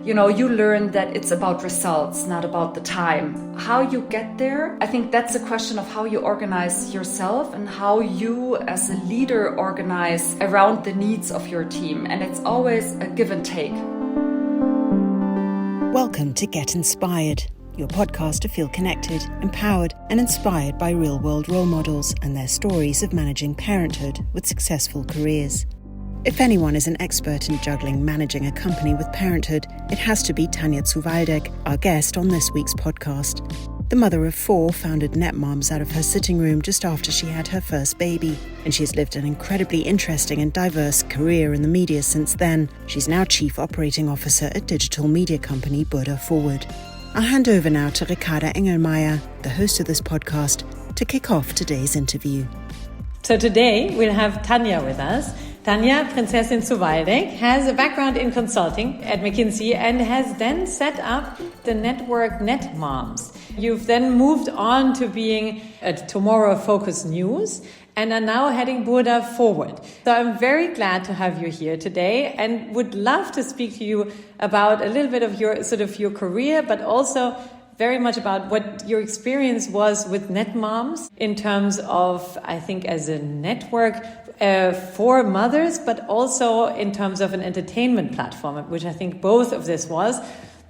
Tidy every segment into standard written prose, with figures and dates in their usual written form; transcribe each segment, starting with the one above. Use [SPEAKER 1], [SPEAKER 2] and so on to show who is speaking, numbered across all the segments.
[SPEAKER 1] You learn that it's about results, not about the time. How you get there, I think that's a question of how you organize yourself and how you as a leader organize around the needs of your team. And it's always a give and take.
[SPEAKER 2] Welcome to Get Inspired, your podcast to feel connected, empowered, and inspired by real-world role models and their stories of managing parenthood with successful careers. If anyone is an expert in juggling managing a company with parenthood, it has to be Tanja Dr, Waldeck, our guest on this week's podcast. The mother of 4 founded NetMoms out of her sitting room just after she had her first baby, and she's lived an incredibly interesting and diverse career in the media since then. She's now Chief Operating Officer at digital media company Buddha Forward. I'll hand over now to Ricarda Engelmeyer, the host of this podcast, to kick off today's interview.
[SPEAKER 3] So today we'll have Tanja with us. Tanja, Prinzessin zu Waldeck, has a background in consulting at McKinsey and has then set up the network NetMoms. You've then moved on to being at Tomorrow Focus News and are now heading Buddha Forward. So I'm very glad to have you here today and would love to speak to you about a little bit of your career, but also very much about what your experience was with NetMoms in terms of, I think, as a network for mothers, but also in terms of an entertainment platform, which I think both of this was.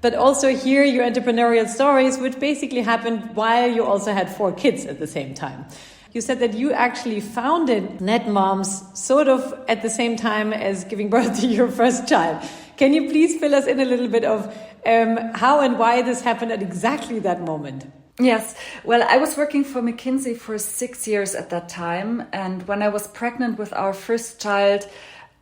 [SPEAKER 3] But also hear your entrepreneurial stories, which basically happened while you also had 4 kids at the same time. You said that you actually founded NetMoms sort of at the same time as giving birth to your first child. Can you please fill us in a little bit of how and why this happened at exactly that moment?
[SPEAKER 1] Yes. Well, I was working for McKinsey for 6 years at that time. And when I was pregnant with our first child,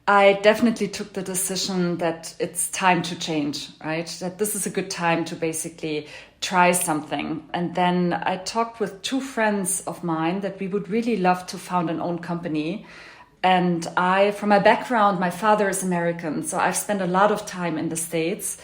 [SPEAKER 1] I definitely took the decision that it's time to change, right? That this is a good time to basically try something. And then I talked with 2 friends of mine that we would really love to found an own company. And from my background, my father is American, so I've spent a lot of time in the States.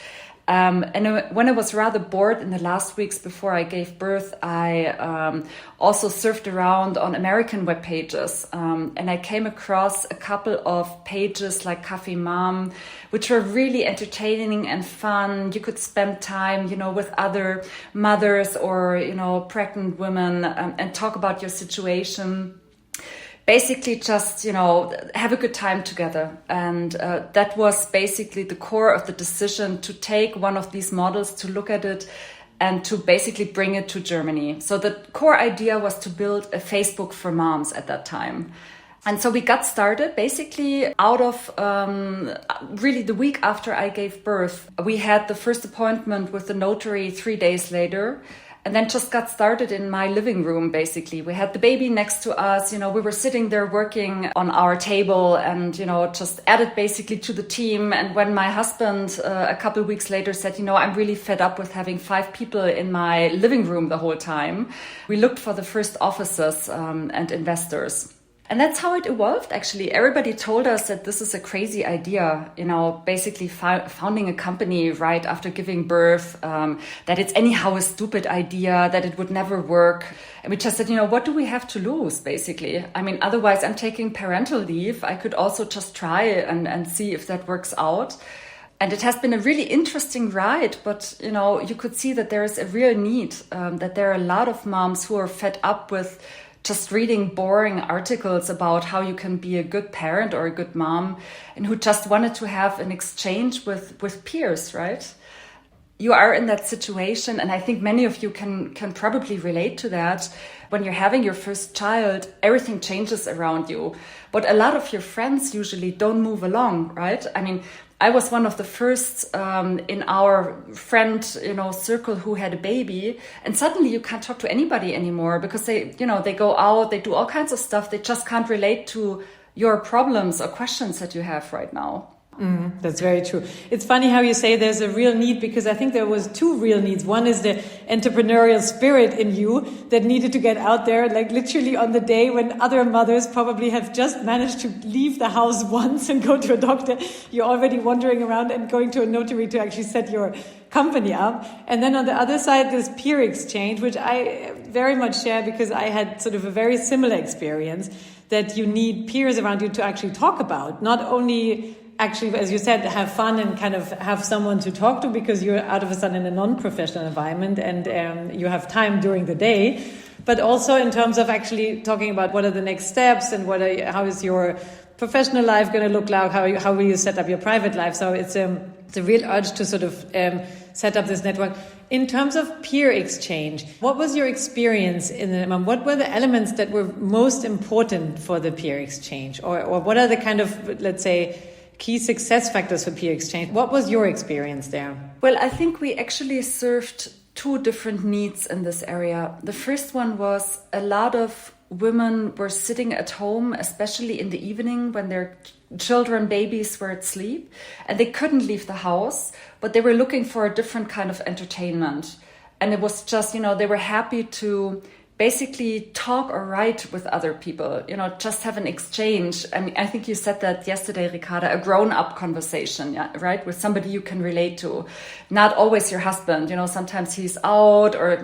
[SPEAKER 1] And when I was rather bored in the last weeks before I gave birth, I also surfed around on American web pages. And I came across a couple of pages like Cafe Mom, which were really entertaining and fun. You could spend time, with other mothers or, pregnant women and talk about your situation. Basically just, have a good time together. And that was basically the core of the decision to take one of these models, to look at it and to basically bring it to Germany. So the core idea was to build a Facebook for moms at that time. And so we got started basically out of really the week after I gave birth. We had the first appointment with the notary 3 days later. And then just got started in my living room, basically. We had the baby next to us, we were sitting there working on our table and, just added basically to the team. And when my husband a couple of weeks later said, I'm really fed up with having 5 people in my living room the whole time, we looked for the first offices and investors. And that's how it evolved, actually. Everybody told us that this is a crazy idea, basically founding a company right after giving birth, that it's anyhow a stupid idea, that it would never work. And we just said, what do we have to lose, basically? I mean, otherwise I'm taking parental leave. I could also just try and see if that works out. And it has been a really interesting ride, but, you could see that there is a real need, that there are a lot of moms who are fed up with just reading boring articles about how you can be a good parent or a good mom, and who just wanted to have an exchange with peers, right? You are in that situation, and I think many of you can probably relate to that. When you're having your first child, everything changes around you. But a lot of your friends usually don't move along, right? I mean, I was one of the first in our friend, circle who had a baby, and suddenly you can't talk to anybody anymore because they go out, they do all kinds of stuff. They just can't relate to your problems or questions that you have right now.
[SPEAKER 3] That's very true. It's funny how you say there's a real need, because I think there was 2 real needs. One is the entrepreneurial spirit in you that needed to get out there, like literally on the day when other mothers probably have just managed to leave the house once and go to a doctor. You're already wandering around and going to a notary to actually set your company up. And then on the other side, this peer exchange, which I very much share because I had sort of a very similar experience, that you need peers around you to actually talk about, not only actually, as you said, have fun and kind of have someone to talk to, because you're out of a sudden in a non-professional environment, and you have time during the day. But also in terms of actually talking about what are the next steps and how is your professional life going to look like, how will you set up your private life. So it's a real urge to sort of set up this network. In terms of peer exchange, what was your experience in the NetMom? What were the elements that were most important for the peer exchange? Or what are the kind of, let's say, key success factors for peer exchange? What was your experience there?
[SPEAKER 1] Well, I think we actually served two different needs in this area. The first one was a lot of women were sitting at home, especially in the evening when their children, babies were asleep, and they couldn't leave the house, but they were looking for a different kind of entertainment. And it was just, they were happy to basically talk or write with other people, just have an exchange. I mean, I think you said that yesterday, Ricarda, a grown-up conversation, yeah, right? With somebody you can relate to. Not always your husband, sometimes he's out, or,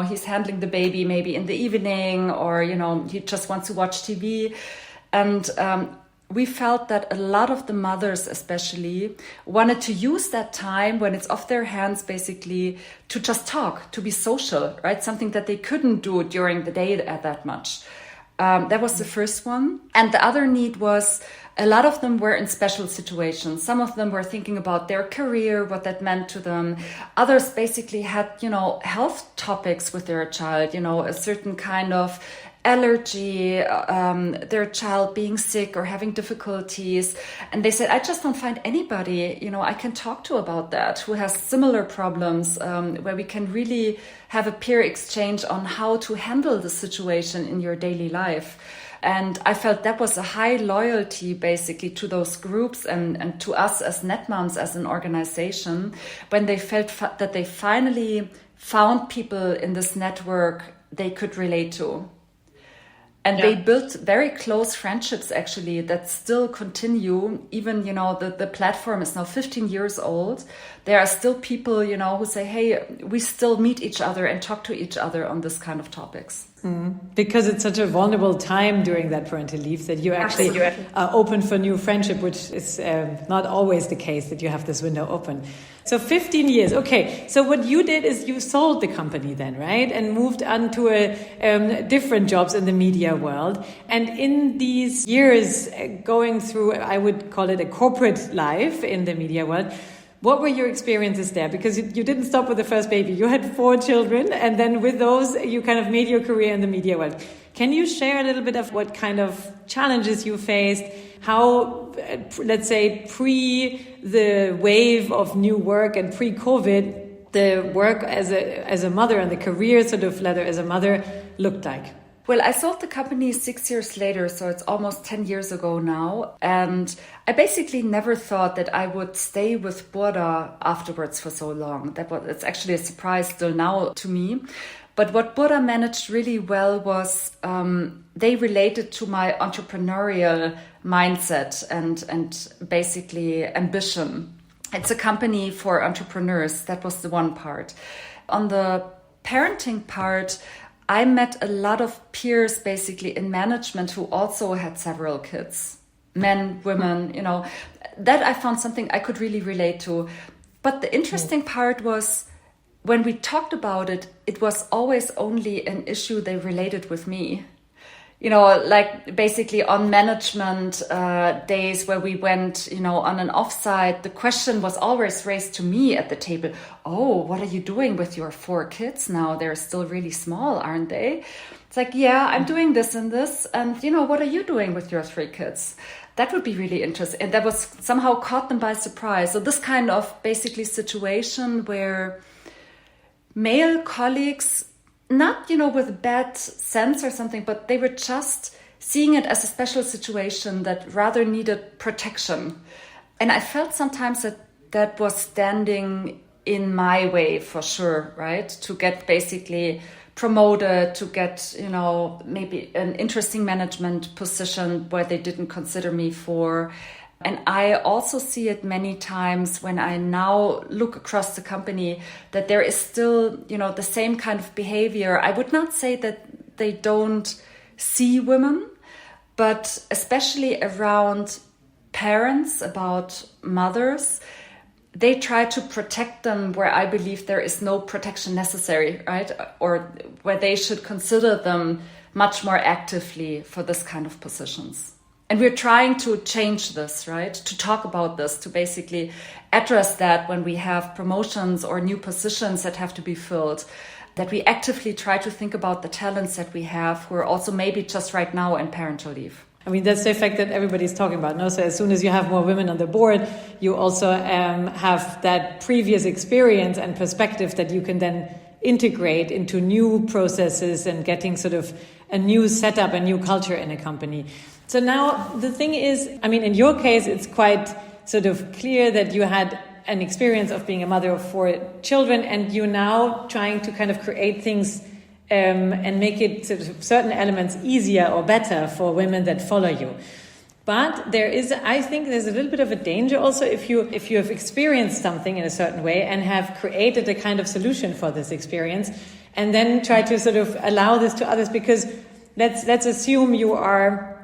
[SPEAKER 1] he's handling the baby maybe in the evening, or, he just wants to watch TV. And we felt that a lot of the mothers especially wanted to use that time when it's off their hands basically to just talk, to be social, right? Something that they couldn't do during the day that much. That was the first one. And the other need was a lot of them were in special situations. Some of them were thinking about their career, what that meant to them. Others basically had, health topics with their child, a certain kind of allergy, their child being sick or having difficulties. And they said, I just don't find anybody, I can talk to about that, who has similar problems, where we can really have a peer exchange on how to handle the situation in your daily life. And I felt that was a high loyalty basically to those groups and to us as NetMoms, as an organization, when they felt that they finally found people in this network they could relate to. And they built very close friendships, actually, that still continue. Even, the platform is now 15 years old. There are still people, who say, hey, we still meet each other and talk to each other on this kind of topics.
[SPEAKER 3] Because it's such a vulnerable time during that parental leave that you actually are open for new friendship, which is not always the case, that you have this window open. So 15 years. Okay. So what you did is you sold the company then, right? And moved on to different jobs in the media world. And in these years going through, I would call it a corporate life in the media world, what were your experiences there? Because you didn't stop with the first baby. You had 4 children, and then with those, you kind of made your career in the media world. Can you share a little bit of what kind of challenges you faced? How, let's say, pre the wave of new work and pre-COVID, the work as a mother and the career sort of ladder as a mother looked like?
[SPEAKER 1] Well, I sold the company 6 years later, so it's almost 10 years ago now. And I basically never thought that I would stay with Burda afterwards for so long. It's actually a surprise still now to me. But what Burda managed really well was they related to my entrepreneurial mindset and basically ambition. It's a company for entrepreneurs. That was the one part. On the parenting part, I met a lot of peers basically in management who also had several kids, men, women, that I found something I could really relate to. But the interesting part was when we talked about it, it was always only an issue they related with me. Like basically on management days where we went, on an offsite, the question was always raised to me at the table. Oh, what are you doing with your 4 kids now? They're still really small, aren't they? It's like, yeah, I'm doing this and this. And, what are you doing with your 3 kids? That would be really interesting. And that was somehow caught them by surprise. So this kind of basically situation where male colleagues, not, with a bad sense or something, but they were just seeing it as a special situation that rather needed protection. And I felt sometimes that was standing in my way for sure, right? To get basically promoted, to get, maybe an interesting management position where they didn't consider me for. And I also see it many times when I now look across the company that there is still, the same kind of behavior. I would not say that they don't see women, but especially around parents, about mothers, they try to protect them where I believe there is no protection necessary, right? Or where they should consider them much more actively for this kind of positions. And we're trying to change this, right? To talk about this, to basically address that when we have promotions or new positions that have to be filled, that we actively try to think about the talents that we have who are also maybe just right now in parental leave.
[SPEAKER 3] I mean, that's the effect that everybody's talking about. No? So as soon as you have more women on the board, you also have that previous experience and perspective that you can then integrate into new processes and getting sort of a new setup, a new culture in a company. So now the thing is, I mean, in your case, it's quite sort of clear that you had an experience of being a mother of 4 children, and you're now trying to kind of create things and make it sort of certain elements easier or better for women that follow you. But I think there's a little bit of a danger also if you have experienced something in a certain way and have created a kind of solution for this experience, and then try to sort of allow this to others, because let's assume you are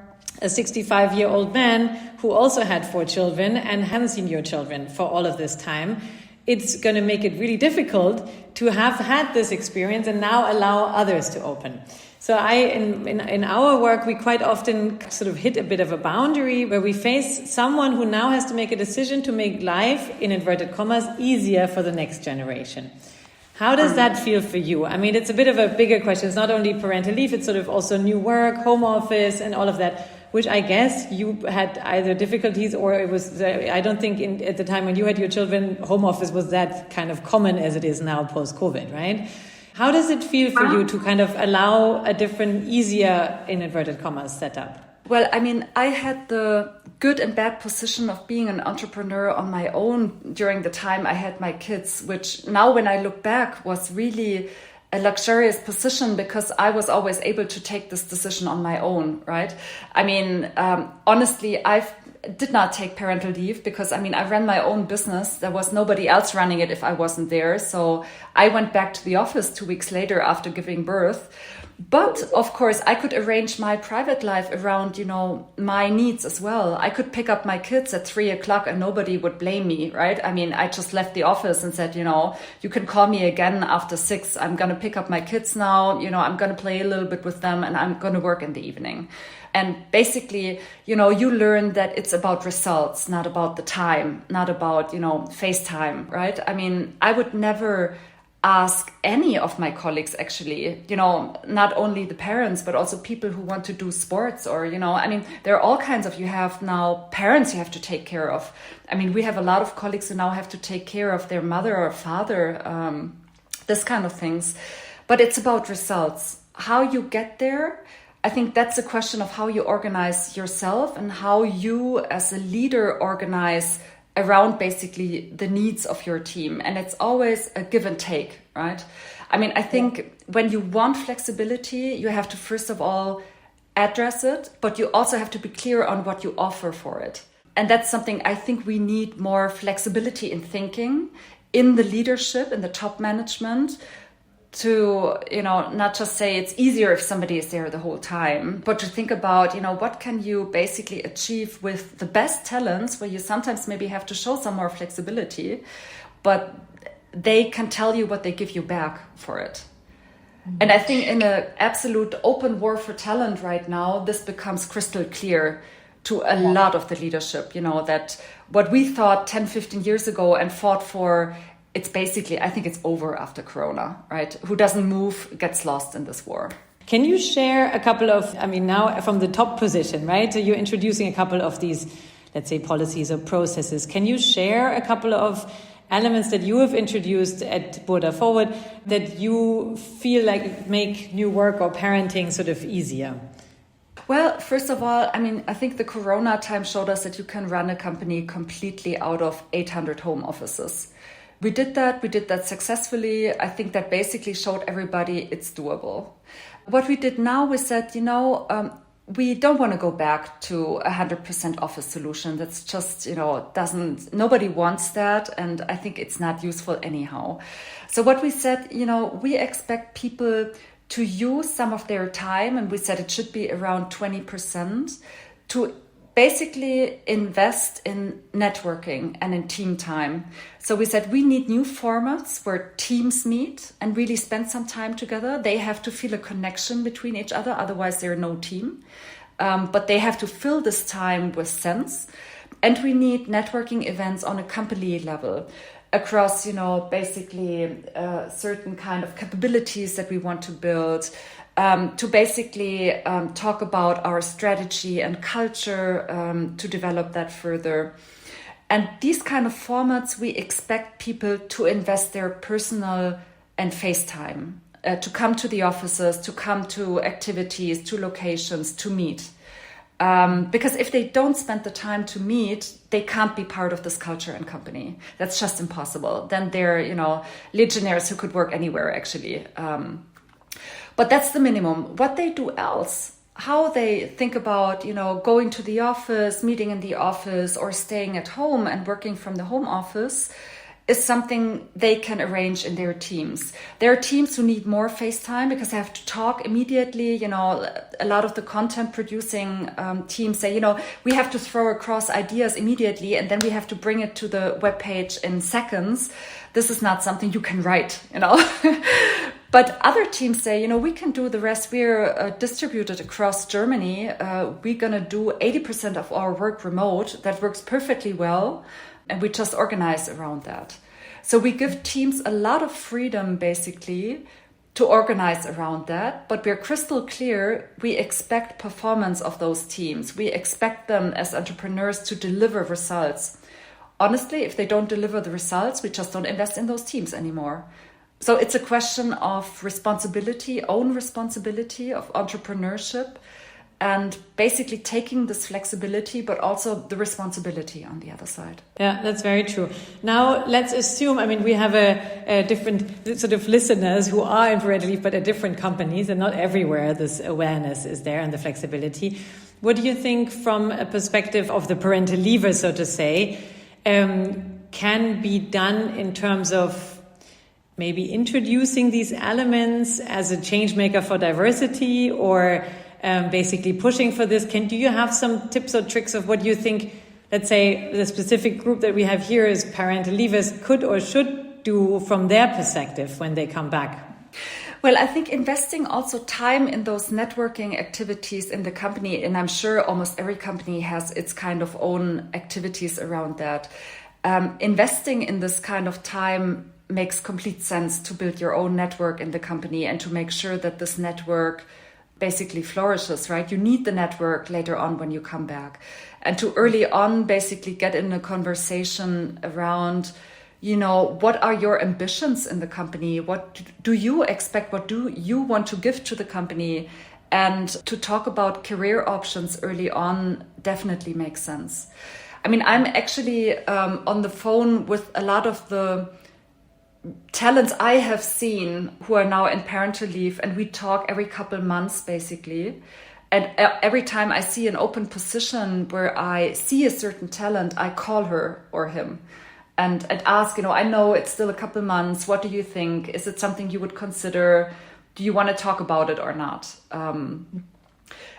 [SPEAKER 3] a 65-year-old man who also had 4 children and hasn't seen your children for all of this time. It's going to make it really difficult to have had this experience and now allow others to open. So in our work, we quite often sort of hit a bit of a boundary where we face someone who now has to make a decision to make life, in inverted commas, easier for the next generation. How does that feel for you? I mean, it's a bit of a bigger question. It's not only parental leave, it's sort of also new work, home office, and all of that, which I guess you had either difficulties or it was, I don't think at the time when you had your children, home office was that kind of common as it is now post-COVID, right? How does it feel for you to kind of allow a different, easier, in inverted commas, setup?
[SPEAKER 1] Well, I mean, I had the good and bad position of being an entrepreneur on my own during the time I had my kids, which now when I look back was really a luxurious position because I was always able to take this decision on my own, right? I mean, honestly, I did not take parental leave because, I mean, I ran my own business. There was nobody else running it if I wasn't there. So I went back to the office 2 weeks later after giving birth. But of course, I could arrange my private life around, my needs as well. I could pick up my kids at 3:00 and nobody would blame me, right? I mean, I just left the office and said, you can call me again after 6. I'm going to pick up my kids now. I'm going to play a little bit with them and I'm going to work in the evening. And basically, you learn that it's about results, not about the time, not about, FaceTime, right? I mean, I would never ask any of my colleagues, actually, not only the parents, but also people who want to do sports or, I mean, there are all kinds of, you have now parents you have to take care of. I mean, we have a lot of colleagues who now have to take care of their mother or father, this kind of things. But it's about results. How you get there, I think that's a question of how you organize yourself and how you as a leader organize around basically the needs of your team. And it's always a give and take, right? I mean, I think when you want flexibility, you have to first of all address it, but you also have to be clear on what you offer for it. And that's something I think we need more flexibility in thinking in the leadership, in the top management, to, not just say it's easier if somebody is there the whole time, but to think about, what can you basically achieve with the best talents where you sometimes maybe have to show some more flexibility, but they can tell you what they give you back for it. Mm-hmm. And I think in an absolute open war for talent right now, this becomes crystal clear to a lot of the leadership, that what we thought 10, 15 years ago and fought for, it's basically, I think it's over after Corona, right? Who doesn't move gets lost in this war.
[SPEAKER 3] Can you share a couple of, now from the top position, right? So you're introducing a couple of these, let's say, policies or processes. Can you share a couple of elements that you have introduced at Burda Forward that you feel like make new work or parenting sort of easier?
[SPEAKER 1] Well, first of all, I think the Corona time showed us that you can run a company completely out of 800 home offices. We did that successfully. I think that basically showed everybody it's doable. What we did now, we said, we don't want to go back to 100% office solution. That's just, nobody wants that. And I think it's not useful anyhow. So what we said, we expect people to use some of their time, and we said it should be around 20%, to basically invest in networking and in team time. So we said we need new formats where teams meet and really spend some time together. They have to feel a connection between each other, otherwise they're no team. But they have to fill this time with sense. And we need networking events on a company level across, basically certain kind of capabilities that we want to build, to basically talk about our strategy and culture, to develop that further. And these kind of formats, we expect people to invest their personal and face time, to come to the offices, to come to activities, to locations, to meet. Because if they don't spend the time to meet, they can't be part of this culture and company. That's just impossible. Then they're, legionnaires who could work anywhere, actually. But that's the minimum. What they do else, how they think about, going to the office, meeting in the office, or staying at home and working from the home office, is something they can arrange in their teams. There are teams who need more face time because they have to talk immediately. A lot of the content producing teams say, we have to throw across ideas immediately and then we have to bring it to the webpage in seconds. This is not something you can write, But other teams say, we can do the rest. We're distributed across Germany. We're going to do 80% of our work remote. That works perfectly well. And we just organize around that. So we give teams a lot of freedom, basically, to organize around that. But we're crystal clear, we expect performance of those teams. We expect them as entrepreneurs to deliver results. Honestly, if they don't deliver the results, we just don't invest in those teams anymore. So it's a question of responsibility, own responsibility, of entrepreneurship, and basically taking this flexibility, but also the responsibility on the other side.
[SPEAKER 3] Yeah, that's very true. Now, let's assume, we have a different sort of listeners who are in parental leave, but at different companies, and not everywhere this awareness is there and the flexibility. What do you think from a perspective of the parental leaver, so to say, can be done in terms of maybe introducing these elements as a change maker for diversity, or basically pushing for this? Do you have some tips or tricks of what you think, let's say, the specific group that we have here is parental leavers could or should do from their perspective when they come back?
[SPEAKER 1] Well, I think investing also time in those networking activities in the company, and I'm sure almost every company has its kind of own activities around that. Investing in this kind of time makes complete sense to build your own network in the company and to make sure that this network basically flourishes, right? You need the network later on when you come back. And to early on basically get in a conversation around, what are your ambitions in the company? What do you expect? What do you want to give to the company? And to talk about career options early on definitely makes sense. I'm actually on the phone with a lot of the talents I have seen who are now in parental leave, and we talk every couple months basically. And every time I see an open position where I see a certain talent, I call her or him and ask, I know it's still a couple months. What do you think? Is it something you would consider? Do you want to talk about it or not?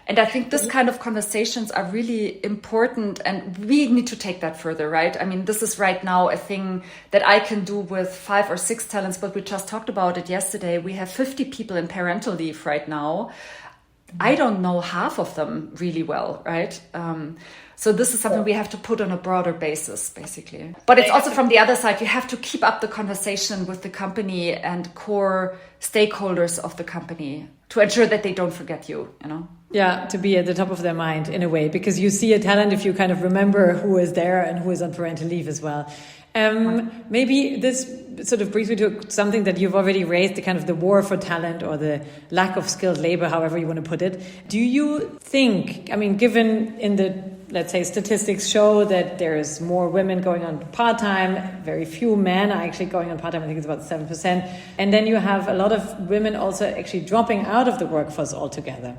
[SPEAKER 1] And I think this kind of conversations are really important, and we need to take that further, right? This is right now a thing that I can do with 5 or 6 talents, but we just talked about it yesterday. We have 50 people in parental leave right now. I don't know half of them really well, right? So this is something we have to put on a broader basis, basically. But it's also from the other side, you have to keep up the conversation with the company and core stakeholders of the company to ensure that they don't forget you,
[SPEAKER 3] Yeah, to be at the top of their mind in a way, because you see a talent if you kind of remember who is there and who is on parental leave as well. Maybe this sort of brings me to something that you've already raised, the kind of the war for talent or the lack of skilled labor, however you want to put it. Do you think, given in the, let's say, statistics show that there is more women going on part-time, very few men are actually going on part-time, I think it's about 7%. And then you have a lot of women also actually dropping out of the workforce altogether.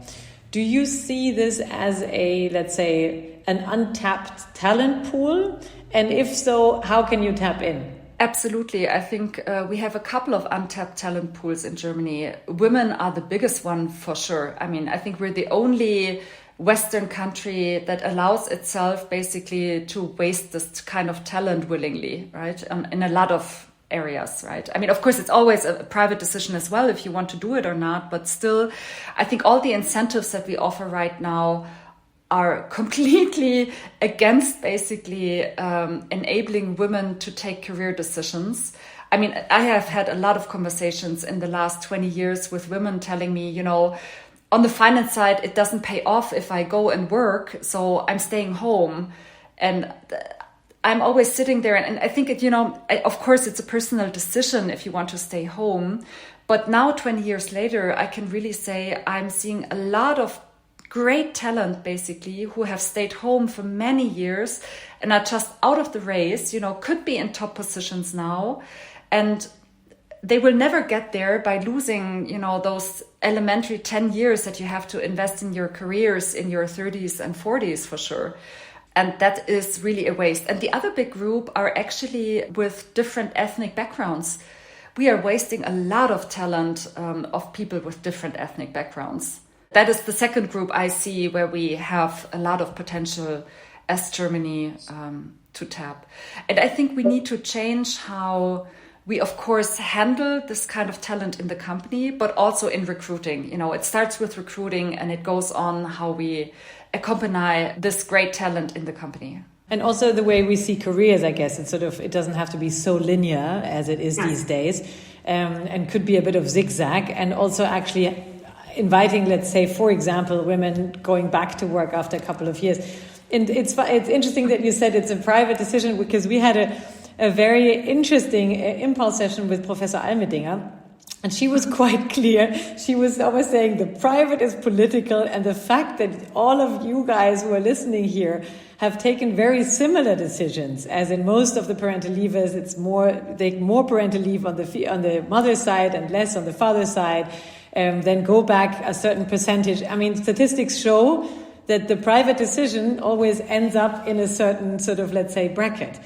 [SPEAKER 3] Do you see this as a, let's say, an untapped talent pool? And if so, how can you tap in?
[SPEAKER 1] Absolutely. I think we have a couple of untapped talent pools in Germany. Women are the biggest one for sure. I think we're the only Western country that allows itself basically to waste this kind of talent willingly, right? In a lot of areas, right? I mean, of course, it's always a private decision as well if you want to do it or not, but still, I think all the incentives that we offer right now are completely against basically enabling women to take career decisions. I mean, I have had a lot of conversations in the last 20 years with women telling me, you know, on the finance side, it doesn't pay off if I go and work, so I'm staying home. And I'm always sitting there, and I think, of course, it's a personal decision if you want to stay home. But now, 20 years later, I can really say I'm seeing a lot of great talent, basically, who have stayed home for many years and are just out of the race, could be in top positions now. And they will never get there by losing, those elementary 10 years that you have to invest in your careers in your 30s and 40s for sure. And that is really a waste. And the other big group are actually with different ethnic backgrounds. We are wasting a lot of talent of people with different ethnic backgrounds. That is the second group I see where we have a lot of potential as Germany to tap. And I think we need to change how we, of course, handle this kind of talent in the company, but also in recruiting. It starts with recruiting and it goes on how we accompany this great talent in the company.
[SPEAKER 3] And also the way we see careers, I guess, it doesn't have to be so linear as it is these days, and could be a bit of zigzag, and also actually inviting, let's say, for example, women going back to work after a couple of years. And it's interesting that you said it's a private decision, because we had a very interesting impulse session with Professor Almedinger. And she was quite clear. She was always saying the private is political, and the fact that all of you guys who are listening here have taken very similar decisions, as in most of the parental leavers, they more parental leave on the mother's side and less on the father's side, then go back a certain percentage. I mean, statistics show that the private decision always ends up in a certain sort of, let's say, bracket.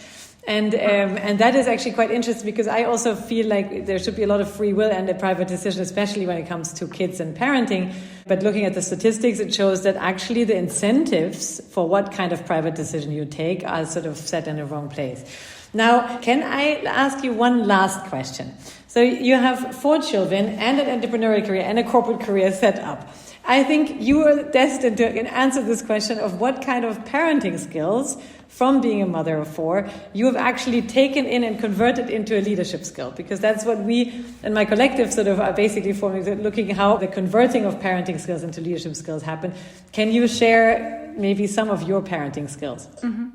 [SPEAKER 3] And that is actually quite interesting, because I also feel like there should be a lot of free will and a private decision, especially when it comes to kids and parenting. But looking at the statistics, it shows that actually the incentives for what kind of private decision you take are sort of set in the wrong place. Now, can I ask you one last question? So you have 4 children and an entrepreneurial career and a corporate career set up. I think you are destined to answer this question of what kind of parenting skills from being a mother of 4 you have actually taken in and converted into a leadership skill, because that's what we and MyCollective sort of are basically looking at how the converting of parenting skills into leadership skills happen. Can you share maybe some of your parenting skills? Mm-hmm.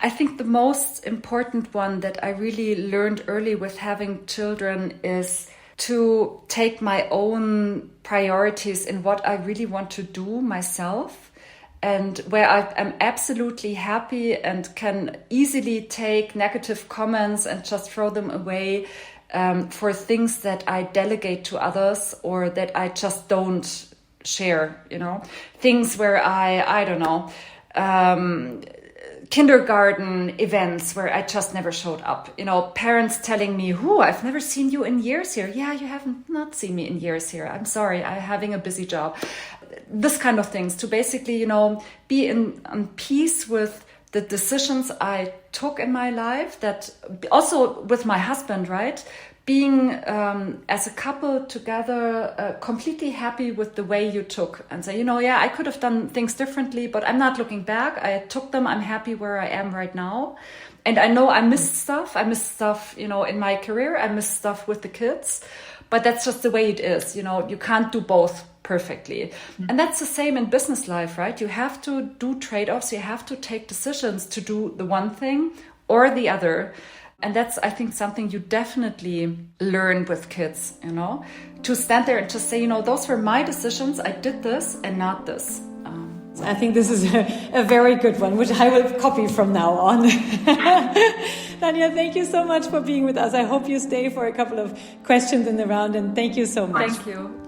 [SPEAKER 1] I think the most important one that I really learned early with having children is to take my own priorities in what I really want to do myself, and where I'm absolutely happy and can easily take negative comments and just throw them away for things that I delegate to others or that I just don't share, things where I don't know, kindergarten events where I just never showed up. Parents telling me, I've never seen you in years here. Yeah, you haven't not seen me in years here. I'm sorry, I'm having a busy job. This kind of things, to basically, be in peace with the decisions I took in my life, that also with my husband, right? Being as a couple together, completely happy with the way you took, and say, I could have done things differently, but I'm not looking back. I took them. I'm happy where I am right now. And I know I missed stuff. I missed stuff, in my career. I missed stuff with the kids, but that's just the way it is. You can't do both perfectly. Mm-hmm. And that's the same in business life, right? You have to do trade-offs. You have to take decisions to do the one thing or the other. And that's, I think, something you definitely learn with kids, to stand there and just say, those were my decisions. I did this and not this.
[SPEAKER 3] I think this is a very good one, which I will copy from now on. Tanja, thank you so much for being with us. I hope you stay for a couple of questions in the round, and thank you so much.
[SPEAKER 1] Thank you.